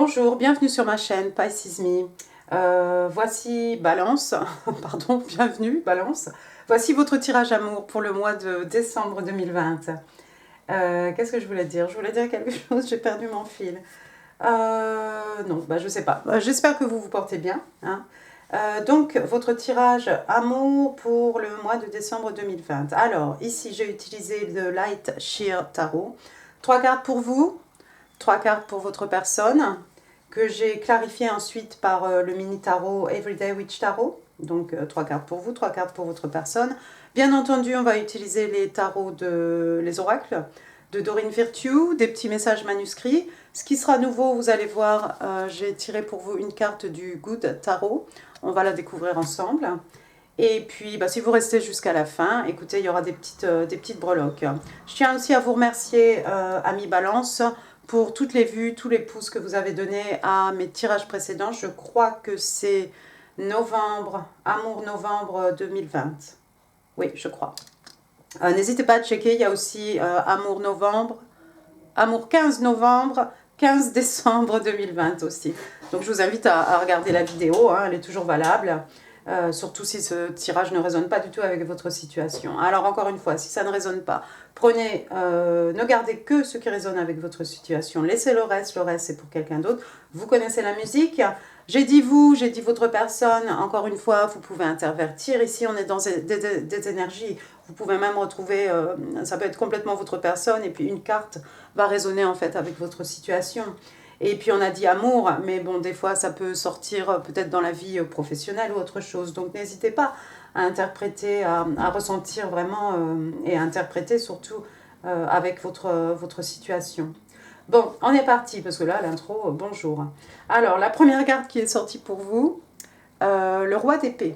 Bonjour, bienvenue sur ma chaîne Pisces Me. Voici Balance, pardon, bienvenue Balance. Voici votre tirage amour pour le mois de décembre 2020. Qu'est-ce que je voulais dire? Je voulais dire quelque chose, j'ai perdu mon fil. Non, je sais pas. J'espère que vous vous portez bien, hein. Donc, votre tirage amour pour le mois de décembre 2020. Alors, ici, j'ai utilisé le Light Sheer Tarot. 3 cartes pour vous, 3 cartes pour votre personne, que j'ai clarifié ensuite par le mini tarot Everyday Witch Tarot. Donc 3 cartes pour vous, 3 cartes pour votre personne. Bien entendu, on va utiliser les tarots les oracles de Dorine Virtue, des petits messages manuscrits. Ce qui sera nouveau, vous allez voir, j'ai tiré pour vous une carte du Good Tarot. On va la découvrir ensemble. Et puis, si vous restez jusqu'à la fin, écoutez, il y aura des petites breloques. Je tiens aussi à vous remercier, Ami Balance, pour toutes les vues, tous les pouces que vous avez donnés à mes tirages précédents. Je crois que c'est novembre, Amour novembre 2020. Oui, je crois. N'hésitez pas à checker, il y a aussi Amour novembre, Amour 15 novembre, 15 décembre 2020 aussi. Donc je vous invite à regarder la vidéo, hein, elle est toujours valable. Surtout si ce tirage ne résonne pas du tout avec votre situation. Alors encore une fois, si ça ne résonne pas, prenez, ne gardez que ce qui résonne avec votre situation. Laissez le reste c'est pour quelqu'un d'autre. Vous connaissez la musique. J'ai dit vous, j'ai dit votre personne. Encore une fois, vous pouvez intervertir. Ici, on est dans des énergies. Vous pouvez même retrouver, ça peut être complètement votre personne et puis une carte va résonner en fait avec votre situation. Et puis on a dit amour, mais bon, des fois ça peut sortir peut-être dans la vie professionnelle ou autre chose. Donc n'hésitez pas à interpréter, à ressentir vraiment et à interpréter surtout avec votre situation. Bon, on est parti, parce que là, l'intro, bonjour. Alors, la première carte qui est sortie pour vous, le roi d'épée.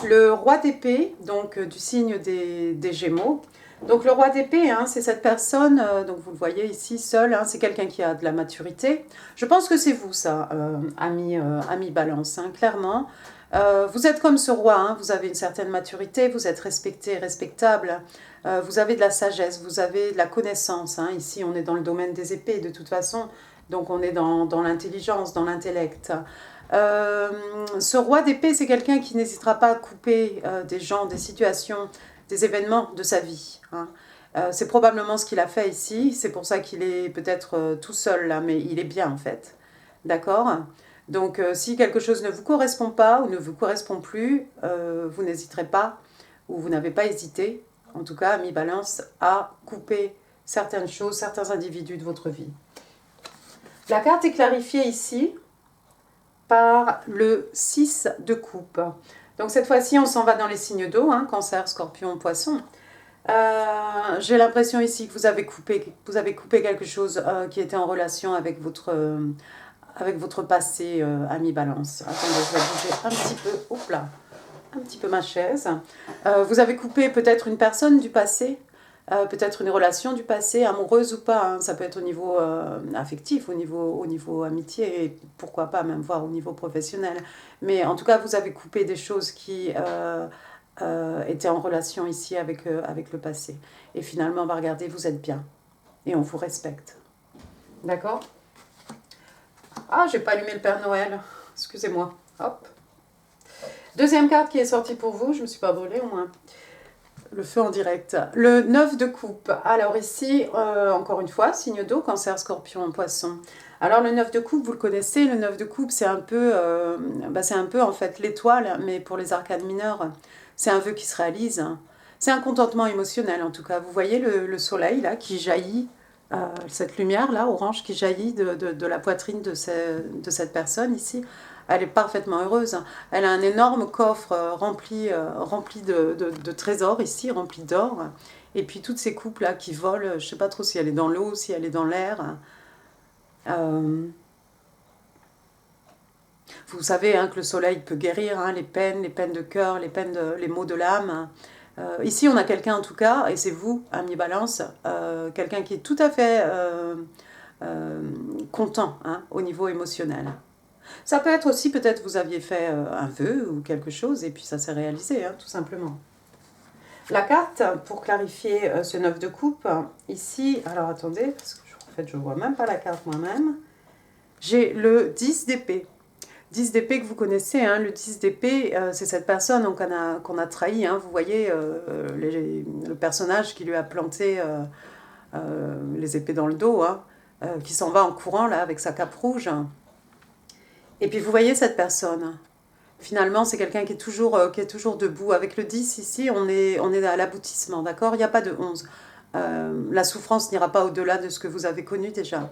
Le roi d'épée, donc du signe des Gémeaux. Donc le roi d'épée, hein, c'est cette personne, donc vous le voyez ici, seul, hein, c'est quelqu'un qui a de la maturité. Je pense que c'est vous ça, ami Balance, hein, clairement. Vous êtes comme ce roi, hein, vous avez une certaine maturité, vous êtes respecté, respectable, vous avez de la sagesse, vous avez de la connaissance. Hein. Ici, on est dans le domaine des épées de toute façon, donc on est dans l'intelligence, dans l'intellect. Ce roi d'épée, c'est quelqu'un qui n'hésitera pas à couper des gens, des situations, des événements de sa vie. Hein. C'est probablement ce qu'il a fait ici, c'est pour ça qu'il est peut-être tout seul là, mais il est bien en fait. D'accord? Donc si quelque chose ne vous correspond pas ou ne vous correspond plus, vous n'hésiterez pas, ou vous n'avez pas hésité, en tout cas, ami Balance, à couper certaines choses, certains individus de votre vie. La carte est clarifiée ici par le 6 de coupe. Donc cette fois-ci, on s'en va dans les signes d'eau, hein, Cancer, Scorpion, Poisson. J'ai l'impression ici que vous avez coupé quelque chose qui était en relation avec votre passé, ami Balance. Attendez, je vais bouger un petit peu, hop là, un petit peu ma chaise. Vous avez coupé peut-être une personne du passé, peut-être une relation du passé, amoureuse ou pas, hein, ça peut être au niveau affectif, au niveau amitié, et pourquoi pas même voir au niveau professionnel. Mais en tout cas, vous avez coupé des choses qui étaient en relation ici avec le passé. Et finalement, regardez, vous êtes bien. Et on vous respecte. D'accord? Ah, j'ai pas allumé le Père Noël. Excusez-moi. Hop. Deuxième carte qui est sortie pour vous, je me suis pas brûlée au moins. Le feu en direct. Le 9 de coupe. Alors ici, encore une fois, signe d'eau, Cancer, Scorpion, Poisson. Alors le 9 de coupe, vous le connaissez, le 9 de coupe, c'est un peu en fait l'étoile, mais pour les arcanes mineures, c'est un vœu qui se réalise. C'est un contentement émotionnel en tout cas. Vous voyez le soleil là qui jaillit, cette lumière là, orange, qui jaillit de la poitrine de cette personne ici. Elle est parfaitement heureuse. Elle a un énorme coffre rempli de trésors ici, rempli d'or. Et puis toutes ces coupes là qui volent, je ne sais pas trop si elle est dans l'eau, si elle est dans l'air. Vous savez hein, que le soleil peut guérir hein, les peines de cœur, les maux de l'âme. Ici, on a quelqu'un en tout cas, et c'est vous, ami Balance, quelqu'un qui est tout à fait content hein, au niveau émotionnel. Ça peut être aussi, peut-être vous aviez fait un vœu ou quelque chose, et puis ça s'est réalisé, hein, tout simplement. La carte, pour clarifier ce 9 de coupe, ici, alors attendez, parce que en fait je ne vois même pas la carte moi-même. J'ai le 10 d'épée. 10 d'épée que vous connaissez, hein, le 10 d'épée, c'est cette personne qu'on a trahi, hein, vous voyez, le personnage qui lui a planté les épées dans le dos, hein, qui s'en va en courant là avec sa cape rouge. Et puis vous voyez cette personne. Finalement, c'est quelqu'un qui est toujours debout. Avec le 10 ici, on est à l'aboutissement, d'accord? Il n'y a pas de 11. La souffrance n'ira pas au-delà de ce que vous avez connu déjà.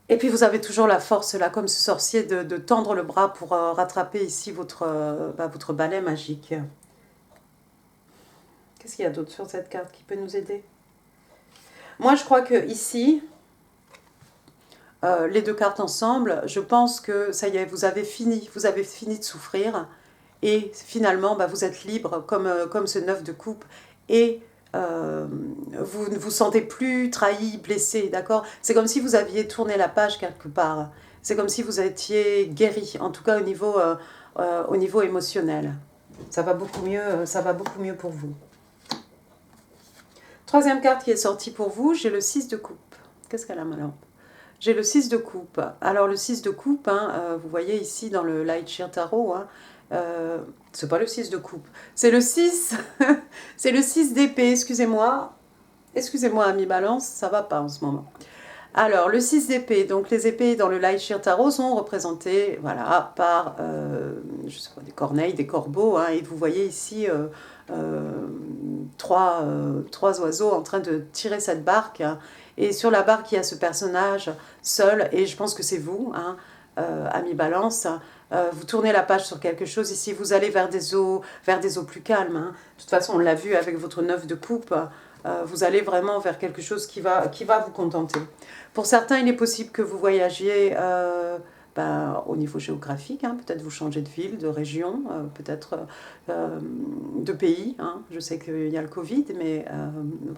Et puis vous avez toujours la force là, comme ce sorcier, de tendre le bras pour rattraper ici votre balai magique. Qu'est-ce qu'il y a d'autre sur cette carte qui peut nous aider? Moi, je crois que ici, les deux cartes ensemble, je pense que ça y est, vous avez fini de souffrir. Et finalement, vous êtes libre, comme ce 9 de coupe. Et vous ne vous sentez plus trahi, blessé, d'accord? C'est comme si vous aviez tourné la page quelque part. C'est comme si vous étiez guéri, en tout cas au niveau émotionnel. Ça va beaucoup mieux pour vous. Troisième carte qui est sortie pour vous, j'ai le 6 de coupe. Qu'est-ce qu'elle a, ma lampe? J'ai le 6 de coupe. Alors le 6 de coupe, hein, vous voyez ici dans le Light Sheer Tarot, hein, c'est pas le 6 de coupe, c'est le 6, c'est le 6 d'épée, excusez-moi. Excusez-moi, ami Balance, ça va pas en ce moment. Alors, le 6 d'épée, donc les épées dans le Light Sheer Tarot sont représentées voilà, par je sais pas, des corneilles, des corbeaux, hein, et vous voyez ici trois oiseaux en train de tirer cette barque, hein, et sur la barque, il y a ce personnage seul, et je pense que c'est vous, hein, ami Balance. Vous tournez la page sur quelque chose, ici vous allez vers des eaux plus calmes. Hein. De toute façon, on l'a vu avec votre 9 de coupe, vous allez vraiment vers quelque chose qui va vous contenter. Pour certains, il est possible que vous voyagiez au niveau géographique, hein, peut-être vous changez de ville, de région, peut-être de pays. Hein. Je sais qu'il y a le Covid, mais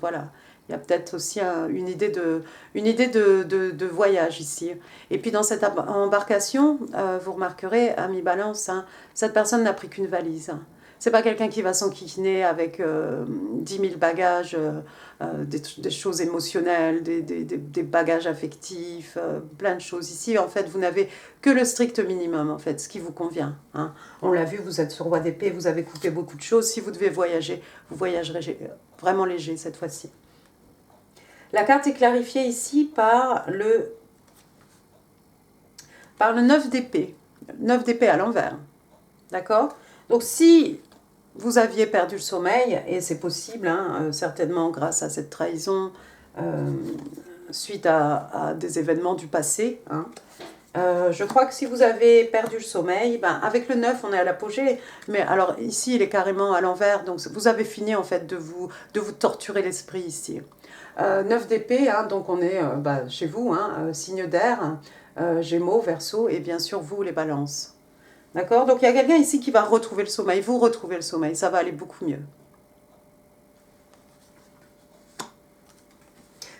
voilà. Il y a peut-être aussi une idée de voyage ici. Et puis dans cette embarcation, vous remarquerez, ami Balance, hein, cette personne n'a pris qu'une valise. C'est pas quelqu'un qui va s'enquiquiner avec 10 000 bagages, des choses émotionnelles, des bagages affectifs, plein de choses. Ici, en fait, vous n'avez que le strict minimum, en fait, ce qui vous convient. Hein. On l'a vu, vous êtes sur Roi d'épée, vous avez coupé beaucoup de choses. Si vous devez voyager, vous voyagerez vraiment léger cette fois-ci. La carte est clarifiée ici par le 9 d'épée. 9 d'épée à l'envers. D'accord? Donc si vous aviez perdu le sommeil, et c'est possible, hein, certainement grâce à cette trahison, suite à des événements du passé, hein, je crois que si vous avez perdu le sommeil, avec le 9, on est à l'apogée. Mais alors ici, il est carrément à l'envers. Donc vous avez fini en fait de vous torturer l'esprit ici. 9 d'épée, hein, donc on est chez vous, hein, signe d'air, Gémeaux, Verseau, et bien sûr vous, les balances. D'accord? Donc il y a quelqu'un ici qui va retrouver le sommeil. Vous retrouvez le sommeil, ça va aller beaucoup mieux.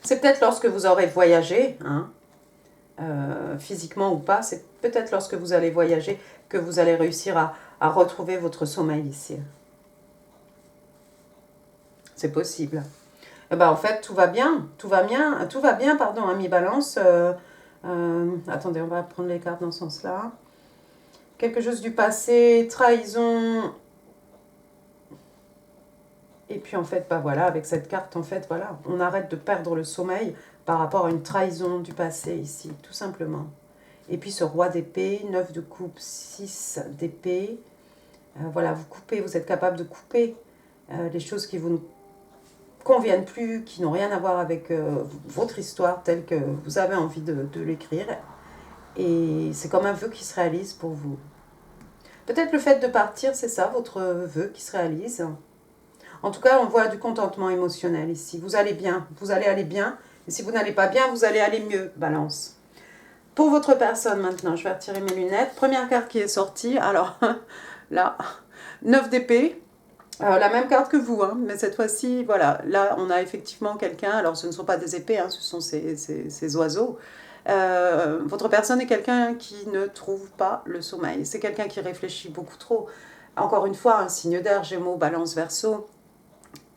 C'est peut-être lorsque vous aurez voyagé, hein, physiquement ou pas, c'est peut-être lorsque vous allez voyager que vous allez réussir à retrouver votre sommeil ici. C'est possible. Et en fait, tout va bien, pardon, ami Balance. Attendez, on va prendre les cartes dans ce sens-là. Quelque chose du passé, trahison. Et puis en fait, voilà, avec cette carte, en fait, voilà, on arrête de perdre le sommeil par rapport à une trahison du passé ici, tout simplement. Et puis ce roi d'épée, 9 de coupe, 6 d'épée. Voilà, vous coupez, vous êtes capable de couper les choses qui vous conviennent plus, qui n'ont rien à voir avec votre histoire telle que vous avez envie de l'écrire. Et c'est comme un vœu qui se réalise pour vous. Peut-être le fait de partir, c'est ça, votre vœu qui se réalise. En tout cas, on voit du contentement émotionnel ici. Vous allez bien, vous allez aller bien. Et si vous n'allez pas bien, vous allez aller mieux, Balance. Pour votre personne maintenant, je vais retirer mes lunettes. Première carte qui est sortie, alors là, 9 d'épée. La même carte que vous, hein, mais cette fois-ci, voilà, là on a effectivement quelqu'un, alors ce ne sont pas des épées, hein, ce sont ces oiseaux. Votre personne est quelqu'un qui ne trouve pas le sommeil, c'est quelqu'un qui réfléchit beaucoup trop. Encore une fois, un signe d'air, Gémeaux, Balance, Verseau.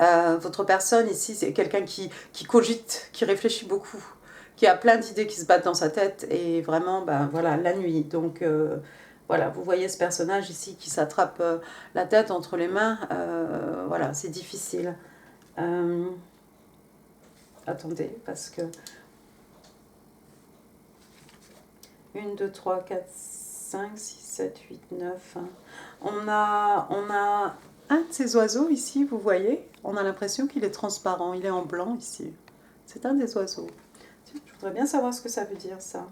Votre personne ici, c'est quelqu'un qui cogite, qui réfléchit beaucoup, qui a plein d'idées qui se battent dans sa tête et vraiment, ben, voilà, la nuit. Donc, voilà, vous voyez ce personnage ici qui s'attrape la tête entre les mains. Voilà, c'est difficile. Attendez, parce que... 1, 2, 3, 4, 5, 6, 7, 8, 9. On a un de ces oiseaux ici, vous voyez. On a l'impression qu'il est transparent, il est en blanc ici. C'est un des oiseaux. Tiens, je voudrais bien savoir ce que ça veut dire, ça.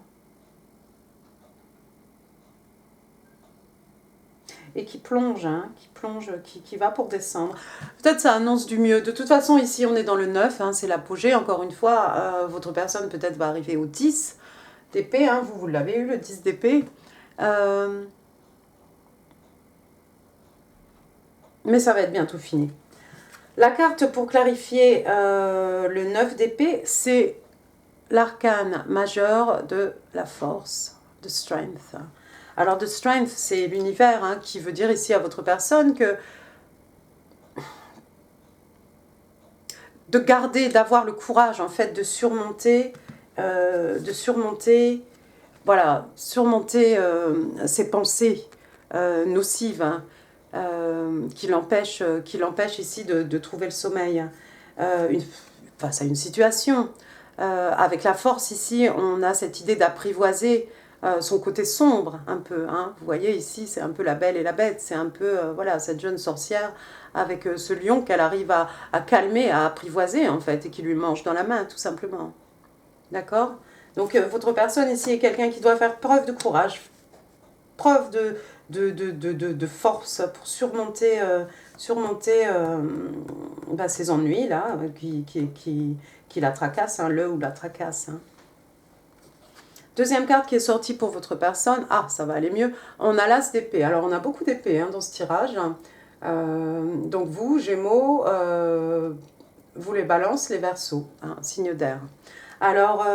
Et qui plonge, hein, qui va pour descendre. Peut-être ça annonce du mieux. De toute façon, ici, on est dans le 9, hein, c'est l'apogée. Encore une fois, votre personne peut-être va arriver au 10 d'épée. Hein, vous l'avez eu, le 10 d'épée. Mais ça va être bientôt fini. La carte pour clarifier le 9 d'épée, c'est l'arcane majeur de la force, de strength. Alors, de strength, c'est l'univers, hein, qui veut dire ici à votre personne que de garder, d'avoir le courage, en fait, de surmonter, voilà, surmonter ces pensées nocives, hein, qui l'empêchent ici de trouver le sommeil. Face à une situation. Avec la force ici, on a cette idée d'apprivoiser son côté sombre un peu. Hein. Vous voyez ici, c'est un peu la belle et la bête. C'est un peu voilà, cette jeune sorcière avec ce lion qu'elle arrive à calmer, à apprivoiser en fait, et qui lui mange dans la main tout simplement. D'accord? Donc votre personne ici est quelqu'un qui doit faire preuve de courage, preuve de force pour surmonter, ces ennuis là qui la tracassent, hein, le ou la tracasse. Hein. Deuxième carte qui est sortie pour votre personne, ah ça va aller mieux, on a l'as d'épée. Alors on a beaucoup d'épées hein, dans ce tirage, donc vous Gémeaux, vous les balances, les Verseaux, hein, signe d'air. Alors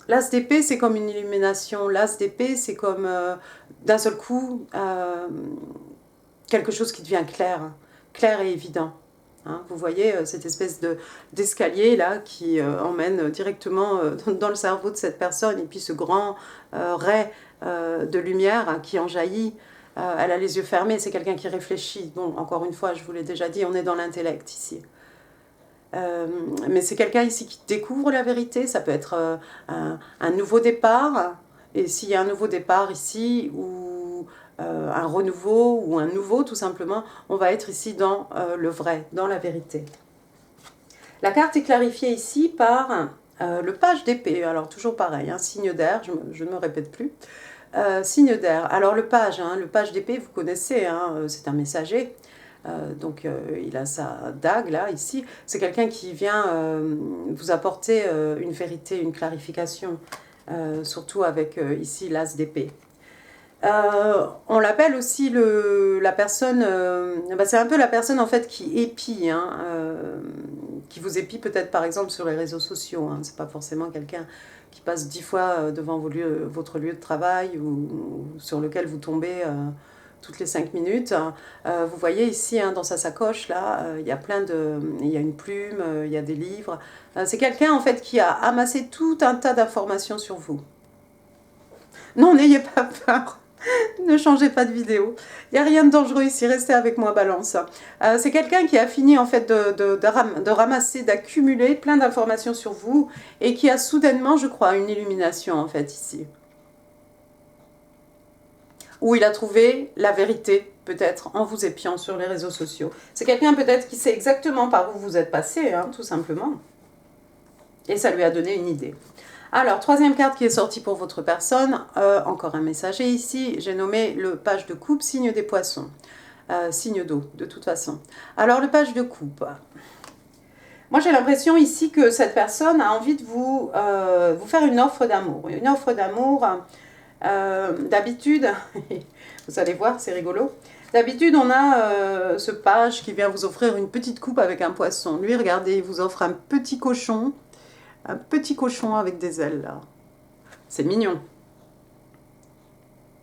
l'as d'épée c'est comme une illumination, l'as d'épée c'est comme d'un seul coup quelque chose qui devient clair et évident. Hein, vous voyez cette espèce d'escalier là qui emmène directement dans le cerveau de cette personne et puis ce grand ray de lumière hein, qui en jaillit. Elle a les yeux fermés, c'est quelqu'un qui réfléchit. Bon, encore une fois, je vous l'ai déjà dit, on est dans l'intellect ici. Mais c'est quelqu'un ici qui découvre la vérité, ça peut être un nouveau départ. Et s'il y a un nouveau départ ici, ou un renouveau ou un nouveau tout simplement, on va être ici dans le vrai, dans la vérité. La carte est clarifiée ici par le page d'épée, alors toujours pareil, hein, signe d'air, je ne me répète plus, signe d'air. Alors le page d'épée, vous connaissez, hein, c'est un messager, donc il a sa dague là, ici, c'est quelqu'un qui vient vous apporter une vérité, une clarification, surtout avec ici l'as d'épée. On l'appelle aussi la personne, c'est un peu la personne en fait qui épie, hein, qui vous épie peut-être par exemple sur les réseaux sociaux. Hein, c'est pas forcément quelqu'un qui passe 10 fois devant votre lieu de travail ou sur lequel vous tombez toutes les 5 minutes. Vous voyez ici hein, dans sa sacoche là, il y a il y a une plume, il y a des livres. C'est quelqu'un en fait qui a amassé tout un tas d'informations sur vous. Non, n'ayez pas peur. Ne changez pas de vidéo. Il n'y a rien de dangereux ici, restez avec moi, Balance. C'est quelqu'un qui a fini en fait de ramasser, d'accumuler plein d'informations sur vous et qui a soudainement, je crois, une illumination en fait ici. Où il a trouvé la vérité, peut-être, en vous épiant sur les réseaux sociaux. C'est quelqu'un peut-être qui sait exactement par où vous êtes passé, hein, tout simplement. Et ça lui a donné une idée. Alors, troisième carte qui est sortie pour votre personne, encore un messager ici, j'ai nommé le page de coupe, signe des poissons, signe d'eau de toute façon. Alors, le page de coupe, moi j'ai l'impression ici que cette personne a envie de vous faire une offre d'amour. Une offre d'amour, d'habitude, vous allez voir, c'est rigolo. D'habitude, on a ce page qui vient vous offrir une petite coupe avec un poisson. Lui, regardez, il vous offre un petit cochon. Un petit cochon avec des ailes, là. C'est mignon.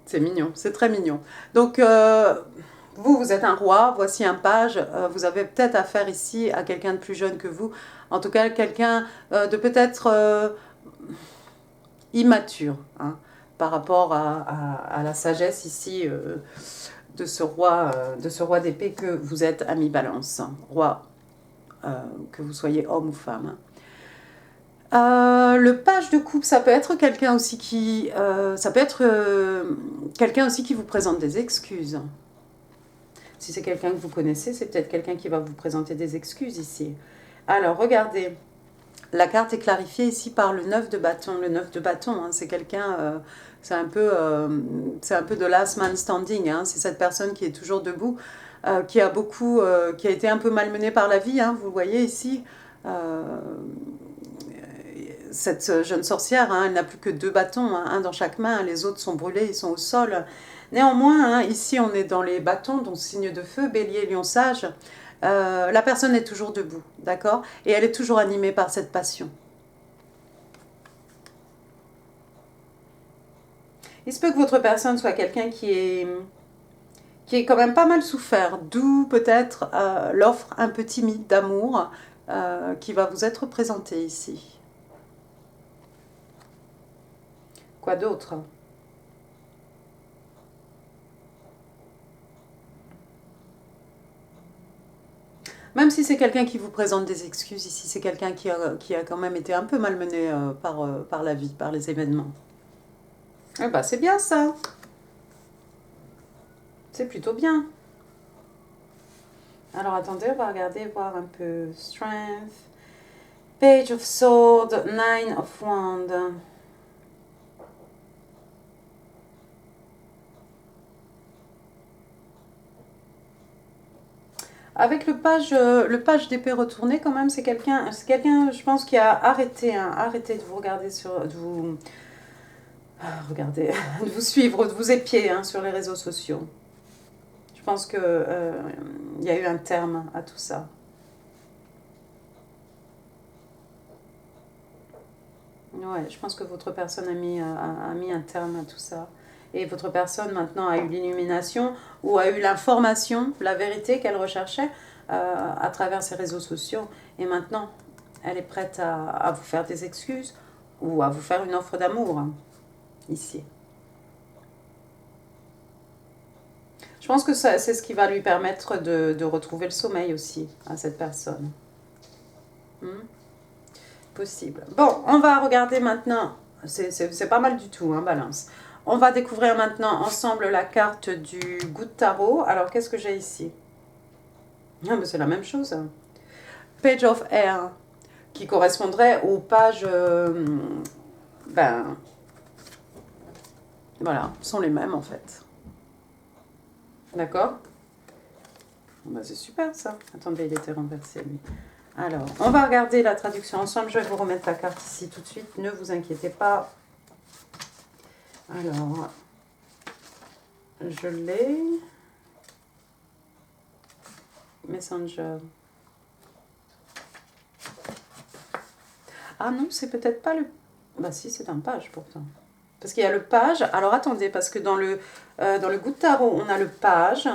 C'est mignon, c'est très mignon. Donc, vous êtes un roi, voici un page. Vous avez peut-être affaire ici à quelqu'un de plus jeune que vous. En tout cas, quelqu'un de peut-être immature, hein, par rapport à la sagesse ici de ce roi d'épée que vous êtes, ami Balance, roi, que vous soyez homme ou femme. Le page de coupe, ça peut être quelqu'un aussi qui, quelqu'un aussi qui vous présente des excuses. Si c'est quelqu'un que vous connaissez, c'est peut-être quelqu'un qui va vous présenter des excuses ici. Alors, regardez, la carte est clarifiée ici par le 9 de bâton. Le 9 de bâton, hein, c'est quelqu'un, c'est un peu de last man standing. Hein, c'est cette personne qui est toujours debout, qui a été un peu malmenée par la vie. Hein, vous le voyez ici. Cette jeune sorcière, hein, elle n'a plus que 2 bâtons, hein, un dans chaque main, les autres sont brûlés, ils sont au sol. Néanmoins, hein, ici on est dans les bâtons, donc signe de feu, bélier, lion sage. La personne est toujours debout, d'accord? Et elle est toujours animée par cette passion. Il se peut que votre personne soit quelqu'un qui est quand même pas mal souffert, d'où peut-être l'offre un peu timide d'amour qui va vous être présentée ici. Quoi d'autre? Même si c'est quelqu'un qui vous présente des excuses, ici c'est quelqu'un qui a quand même été un peu malmené par la vie, par les événements. Eh ben c'est bien ça. C'est plutôt bien. Alors attendez, on va regarder, voir un peu. Strength. Page of Swords, Nine of Wands. Avec le page d'épée retourné, quand même, c'est quelqu'un, je pense, qui a arrêté, hein, arrêté de vous regarder regardez, de vous suivre, de vous épier hein, sur les réseaux sociaux. Je pense que y a eu un terme à tout ça. Ouais, je pense que votre personne a mis un terme à tout ça. Et votre personne maintenant a eu l'illumination ou a eu l'information, la vérité qu'elle recherchait à travers ses réseaux sociaux. Et maintenant, elle est prête à vous faire des excuses ou à vous faire une offre d'amour, hein, ici. Je pense que c'est ce qui va lui permettre de retrouver le sommeil aussi à cette personne. Possible. Bon, on va regarder maintenant. C'est pas mal du tout, hein, Balance. On va découvrir maintenant ensemble la carte du Good Tarot. Alors, qu'est-ce que j'ai ici? Ah, mais c'est la même chose. Page of Air, qui correspondrait aux pages... ben... Voilà, sont les mêmes en fait. D'accord? Ben, c'est super ça. Attendez, il était renversé lui. Alors, on va regarder la traduction ensemble. Je vais vous remettre la carte ici tout de suite. Ne vous inquiétez pas. Alors, je l'ai. Messenger. Ah non, c'est peut-être pas le... Bah si, c'est un page pourtant. Parce qu'il y a le page. Alors attendez, parce que dans le Good Tarot, on a le page.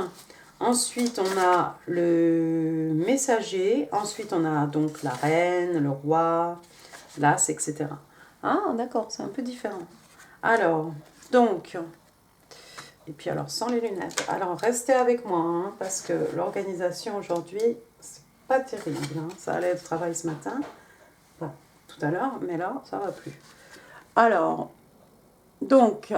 Ensuite, on a le messager. Ensuite, on a donc la reine, le roi, l'as, etc. Ah, d'accord, c'est un peu différent. Alors, donc... Et puis alors, sans les lunettes. Alors, restez avec moi, hein, parce que l'organisation aujourd'hui, c'est pas terrible. Hein. Ça allait être travail ce matin. Enfin, tout à l'heure, mais là, ça va plus. Alors, donc,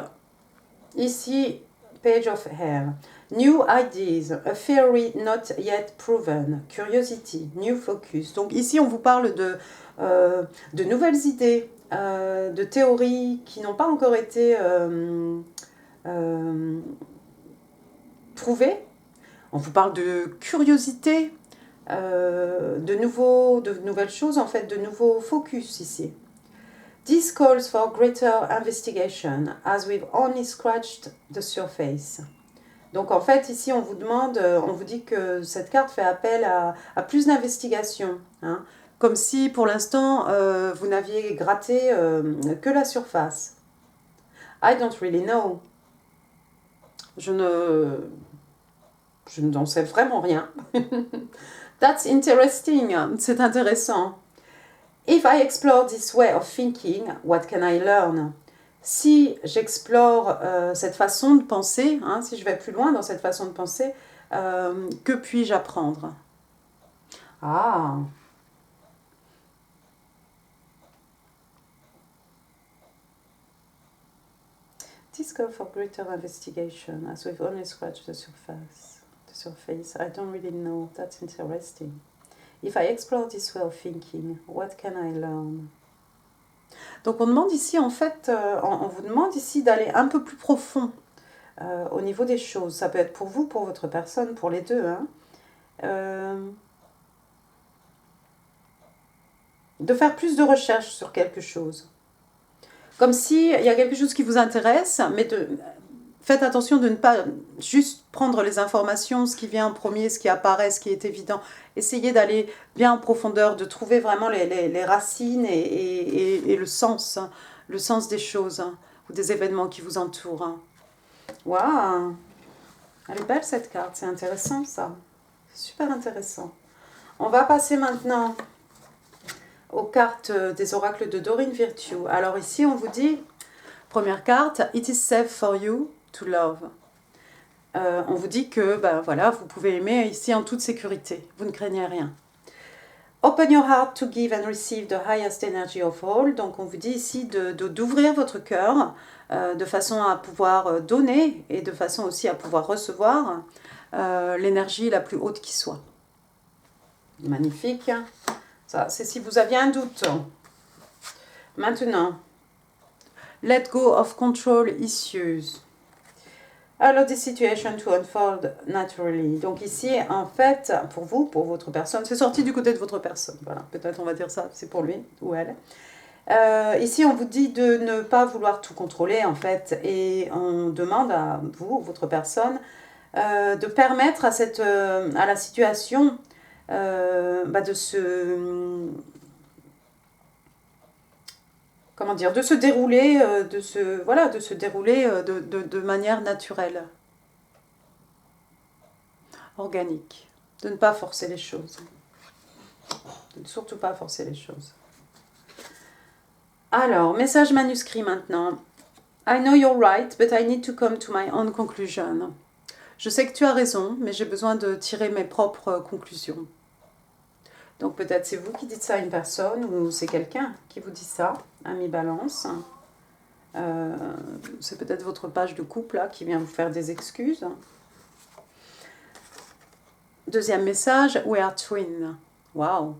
ici, Page of Hair. New ideas, a theory not yet proven, curiosity, new focus. Donc ici, on vous parle de nouvelles idées, de théories qui n'ont pas encore été prouvées. On vous parle de curiosité, de nouvelles choses, en fait, de nouveaux focus ici. This calls for greater investigation, as we've only scratched the surface. Donc en fait, ici, on vous demande, on vous dit que cette carte fait appel à plus d'investigation. Hein, comme si, pour l'instant, vous n'aviez gratté que la surface. I don't really know. Je n'en sais vraiment rien. That's interesting. C'est intéressant. If I explore this way of thinking, what can I learn? Si j'explore cette façon de penser, hein, si je vais plus loin dans cette façon de penser, que puis-je apprendre? Ah, this call for greater investigation, as we've only scratched the surface. I don't really know. That's interesting. If I explore this way of thinking, what can I learn? Donc on demande ici, en fait, on vous demande ici d'aller un peu plus profond au niveau des choses. Ça peut être pour vous, pour votre personne, pour les deux. Hein. De faire plus de recherches sur quelque chose. Comme si il y a quelque chose qui vous intéresse, mais faites attention de ne pas juste prendre les informations, ce qui vient en premier, ce qui apparaît, ce qui est évident. Essayez d'aller bien en profondeur, de trouver vraiment les racines et le sens des choses hein, ou des événements qui vous entourent. Hein. Waouh! Elle est belle cette carte, c'est intéressant ça. C'est super intéressant. On va passer maintenant aux cartes des oracles de Doreen Virtue. Alors ici, on vous dit, première carte, It is safe for you to love. On vous dit que ben, voilà, vous pouvez aimer ici en toute sécurité. Vous ne craignez rien. Open your heart to give and receive the highest energy of all. Donc on vous dit ici d'ouvrir votre cœur de façon à pouvoir donner et de façon aussi à pouvoir recevoir l'énergie la plus haute qui soit. Magnifique. Ça, c'est si vous aviez un doute. Maintenant, let go of control issues. Allow the situation to unfold naturally. Donc ici, en fait, pour vous, pour votre personne, c'est sorti du côté de votre personne. Voilà, peut-être on va dire ça, c'est pour lui ou elle. Ici, on vous dit de ne pas vouloir tout contrôler, en fait, et on demande à vous, votre personne, de permettre à la situation de se... Comment dire, de se dérouler, de se dérouler de manière naturelle, organique, de ne pas forcer les choses, de ne surtout pas forcer les choses. Alors, message manuscrit maintenant. I know you're right, but I need to come to my own conclusion. Je sais que tu as raison, mais j'ai besoin de tirer mes propres conclusions. Donc peut-être c'est vous qui dites ça à une personne ou c'est quelqu'un qui vous dit ça, ami Balance. C'est peut-être votre page de couple là, qui vient vous faire des excuses. Deuxième message, we are twin. Waouh,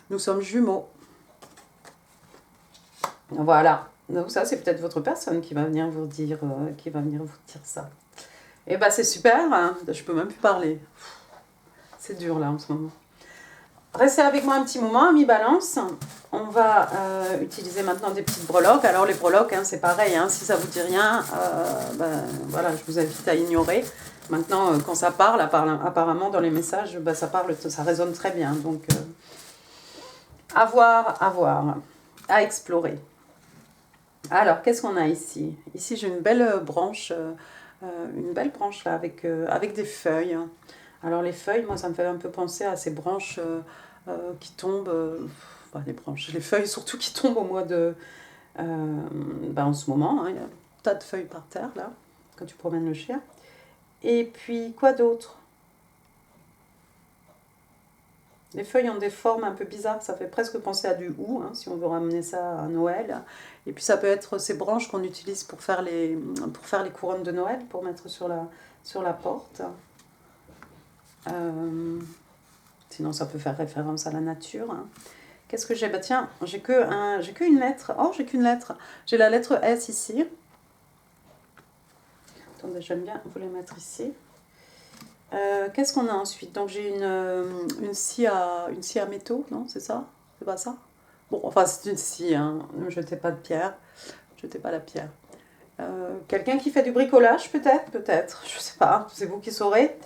nous sommes jumeaux. Voilà, donc ça c'est peut-être votre personne qui va venir vous dire, ça. Et bah c'est super, hein. Je peux même plus parler. C'est dur là en ce moment. Restez avec moi un petit moment, ami Balance. On va utiliser maintenant des petites breloques. Alors les breloques, hein, c'est pareil, hein, si ça vous dit rien, voilà, je vous invite à ignorer. Maintenant, quand ça parle, apparemment dans les messages, ça résonne très bien. Donc, à voir, à explorer. Alors, qu'est-ce qu'on a ici? Ici, j'ai une belle branche là, avec des feuilles. Alors les feuilles, moi ça me fait un peu penser à ces branches qui tombent, les feuilles surtout qui tombent au mois de... en ce moment, hein, il y a un tas de feuilles par terre là, quand tu promènes le chien. Et puis quoi d'autre? Les feuilles ont des formes un peu bizarres, ça fait presque penser à du hou, hein, si on veut ramener ça à Noël. Et puis ça peut être ces branches qu'on utilise pour faire les couronnes de Noël, pour mettre sur la porte. Sinon ça peut faire référence à la nature. Hein. Qu'est-ce que j'ai? Bah tiens, j'ai qu'une lettre. Oh, j'ai qu'une lettre. J'ai la lettre S ici. Attendez, j'aime bien vous les mettre ici. Qu'est-ce qu'on a ensuite? Donc j'ai une scie à métaux, non? C'est ça? C'est pas ça? Bon, enfin c'est une scie, hein. Ne jetez pas de pierre. Jetez pas la pierre. Quelqu'un qui fait du bricolage peut-être, je sais pas, c'est vous qui saurez.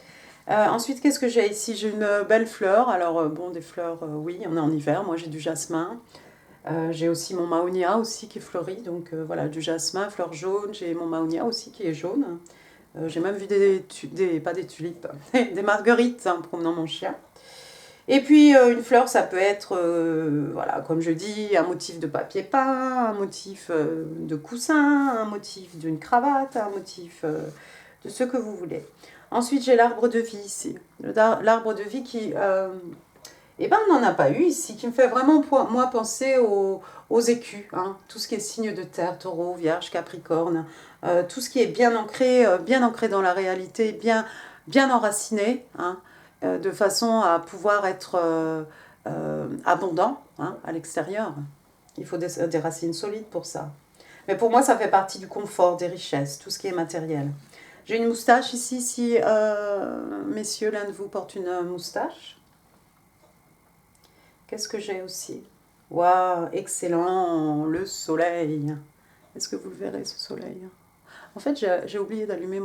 Ensuite, qu'est-ce que j'ai ici? J'ai une belle fleur. Alors, des fleurs, oui, on est en hiver. Moi, j'ai du jasmin. J'ai aussi mon mahonia aussi qui est fleuri. Donc, voilà, du jasmin, fleur jaune. J'ai mon mahonia aussi qui est jaune. J'ai même vu pas des tulipes, des marguerites en promenant mon chien. Et puis une fleur, ça peut être, voilà, comme je dis, un motif de papier peint, un motif de coussin, un motif d'une cravate, un motif de ce que vous voulez. Ensuite, j'ai l'arbre de vie ici. L'arbre de vie qui, eh ben, on n'en a pas eu ici, qui me fait vraiment, moi, penser aux écus, hein, tout ce qui est signe de terre, taureau, vierge, capricorne, tout ce qui est bien ancré dans la réalité, bien enraciné, hein, de façon à pouvoir être abondant, hein, à l'extérieur. Il faut des racines solides pour ça. Mais pour moi, ça fait partie du confort, des richesses, tout ce qui est matériel. J'ai une moustache ici, si messieurs, l'un de vous porte une moustache. Qu'est-ce que j'ai aussi? Waouh, excellent, le soleil. Est-ce que vous le verrez, ce soleil? En fait, j'ai oublié d'allumer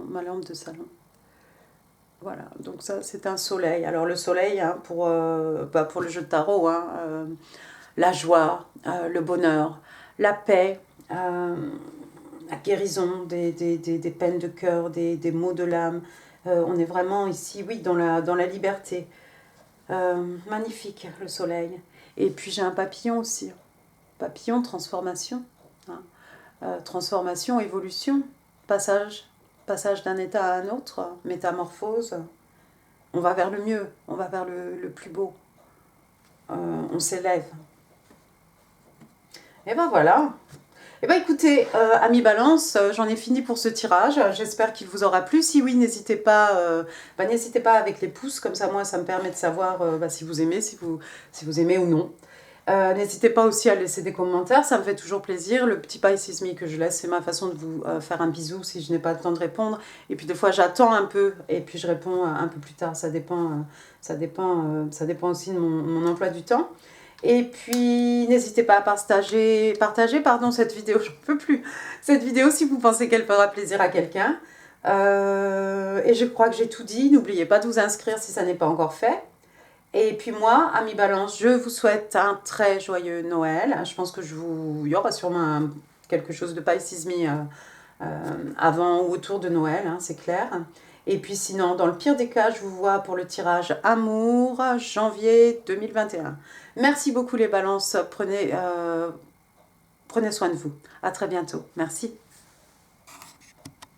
ma lampe de salon. Voilà, donc ça, c'est un soleil. Alors, le soleil, hein, pour le jeu de tarot, hein, la joie, le bonheur, la paix, la guérison des peines de cœur, des maux de l'âme. On est vraiment ici, oui, dans la liberté. Magnifique, le soleil. Et puis j'ai un papillon aussi. Papillon, transformation. Hein. Transformation, évolution, passage d'un état à un autre, métamorphose. On va vers le mieux, on va vers le plus beau. On s'élève. Et ben voilà. Et ben écoutez, amis Balance, j'en ai fini pour ce tirage. J'espère qu'il vous aura plu. Si oui, n'hésitez pas avec les pouces, comme ça moi ça me permet de savoir si vous aimez, si vous aimez ou non. N'hésitez pas aussi à laisser des commentaires, ça me fait toujours plaisir. Le petit Pisces Me que je laisse, c'est ma façon de vous faire un bisou si je n'ai pas le temps de répondre. Et puis des fois j'attends un peu et puis je réponds un peu plus tard. Ça dépend aussi de mon emploi du temps. Et puis, n'hésitez pas à partager cette vidéo, j'en peux plus, cette vidéo si vous pensez qu'elle fera plaisir à quelqu'un. Et je crois que j'ai tout dit, n'oubliez pas de vous inscrire si ça n'est pas encore fait. Et puis moi, amis Balance, je vous souhaite un très joyeux Noël. Je pense il y aura sûrement quelque chose de Pisces Me avant ou autour de Noël, hein, c'est clair. Et puis sinon, dans le pire des cas, je vous vois pour le tirage Amour, janvier 2021. Merci beaucoup les balances, prenez soin de vous. À très bientôt. Merci.